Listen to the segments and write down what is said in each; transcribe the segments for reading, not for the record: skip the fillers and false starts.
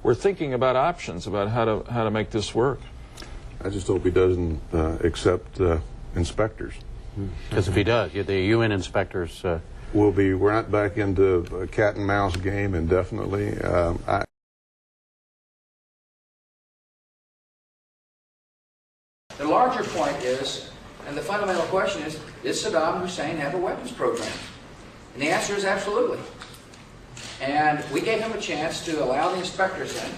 we're thinking about options about how to make this work. I just hope he doesn't accept inspectors. Because if he does, the UN inspectors... We're not back into a cat and mouse game indefinitely. The larger point is, and the fundamental question is, did Saddam Hussein have a weapons program? And the answer is absolutely. And we gave him a chance to allow the inspectors in,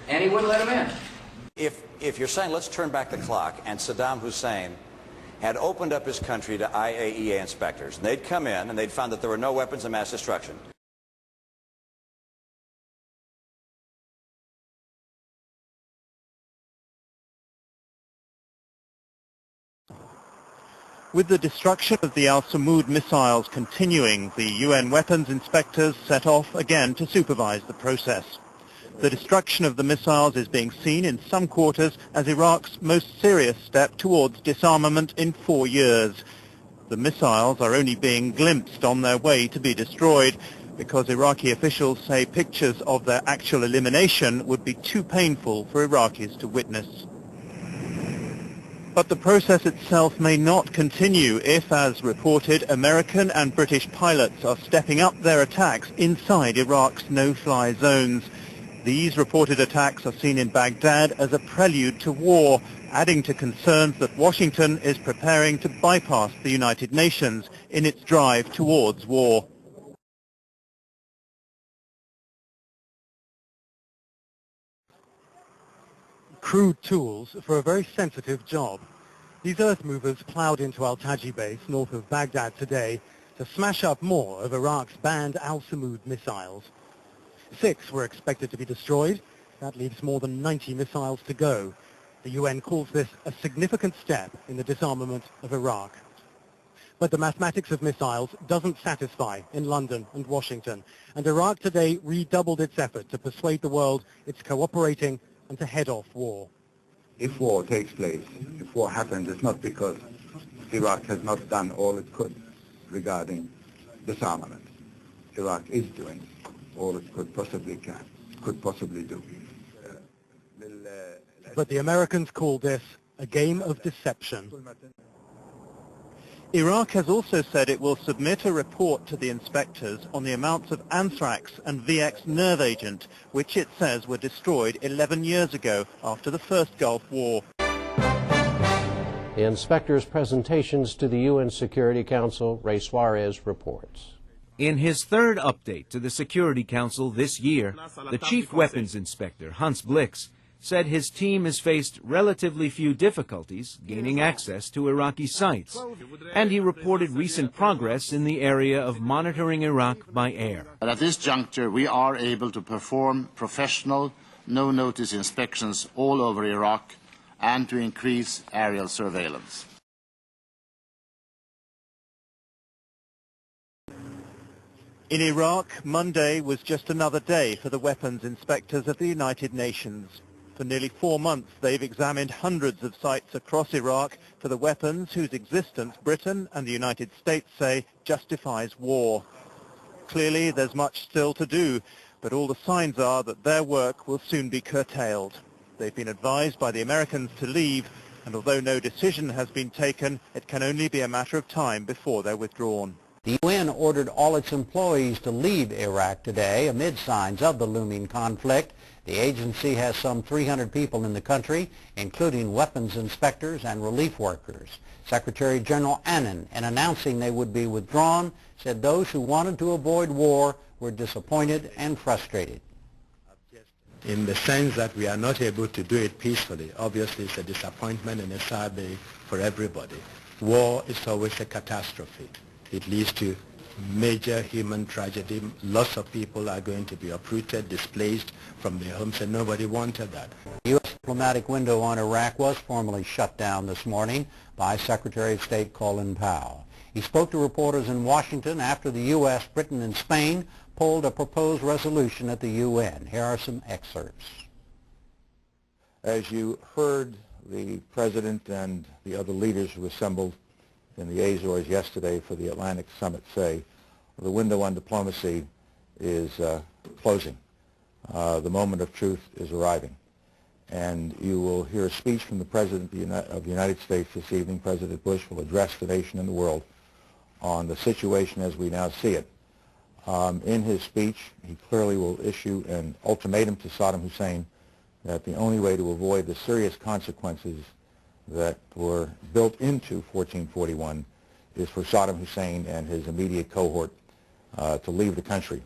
and he wouldn't let them in. If you're saying let's turn back the clock, and Saddam Hussein had opened up his country to IAEA inspectors, and they'd come in and they'd found that there were no weapons of mass destruction. With the destruction of the al-Samoud missiles continuing, the UN weapons inspectors set off again to supervise the process. The destruction of the missiles is being seen in some quarters as Iraq's most serious step towards disarmament in 4 years. The missiles are only being glimpsed on their way to be destroyed because Iraqi officials say pictures of their actual elimination would be too painful for Iraqis to witness. But the process itself may not continue if, as reported, American and British pilots are stepping up their attacks inside Iraq's no-fly zones. These reported attacks are seen in Baghdad as a prelude to war, adding to concerns that Washington is preparing to bypass the United Nations in its drive towards war. Crude tools for a very sensitive job. These earth movers ploughed into Al-Taji base north of Baghdad today to smash up more of Iraq's banned al-Samoud missiles. 6 were expected to be destroyed. That leaves more than 90 missiles to go. The UN calls this a significant step in the disarmament of Iraq. But the mathematics of missiles doesn't satisfy in London and Washington, and Iraq today redoubled its effort to persuade the world it's cooperating and to head off war. If war takes place, if war happens, it's not because Iraq has not done all it could regarding disarmament. Iraq is doing all it could possibly do. But the Americans call this a game of deception. Iraq has also said it will submit a report to the inspectors on the amounts of anthrax and VX nerve agent, which it says were destroyed 11 years ago after the first Gulf War. The inspectors' presentations to the UN Security Council, Ray Suarez reports. In his third update to the Security Council this year, the chief weapons inspector, Hans Blix, said his team has faced relatively few difficulties gaining access to Iraqi sites, and he reported recent progress in the area of monitoring Iraq by air. At this juncture, we are able to perform professional, no-notice inspections all over Iraq and to increase aerial surveillance. In Iraq, Monday was just another day for the weapons inspectors of the United Nations. For nearly 4 months, they've examined hundreds of sites across Iraq for the weapons whose existence Britain and the United States say justifies war. Clearly, there's much still to do, but all the signs are that their work will soon be curtailed. They've been advised by the Americans to leave, and although no decision has been taken, it can only be a matter of time before they're withdrawn. The UN ordered all its employees to leave Iraq today amid signs of the looming conflict. The agency has some 300 people in the country, including weapons inspectors and relief workers. Secretary General Annan, in announcing they would be withdrawn, said those who wanted to avoid war were disappointed and frustrated. In the sense that we are not able to do it peacefully, obviously it's a disappointment and a sad day for everybody. War is always a catastrophe. It leads to major human tragedy. Lots of people are going to be uprooted, displaced from their homes, and nobody wanted that. The U.S. diplomatic window on Iraq was formally shut down this morning by Secretary of State Colin Powell. He spoke to reporters in Washington after the U.S., Britain, and Spain pulled a proposed resolution at the UN. Here are some excerpts. As you heard the President and the other leaders who assembled in the Azores yesterday for the Atlantic Summit say, the window on diplomacy is closing. the moment of truth is arriving. And you will hear a speech from the President of the United States this evening. President Bush will address the nation and the world on the situation as we now see it. In his speech, he clearly will issue an ultimatum to Saddam Hussein that the only way to avoid the serious consequences that were built into 1441 is for Saddam Hussein and his immediate cohort to leave the country.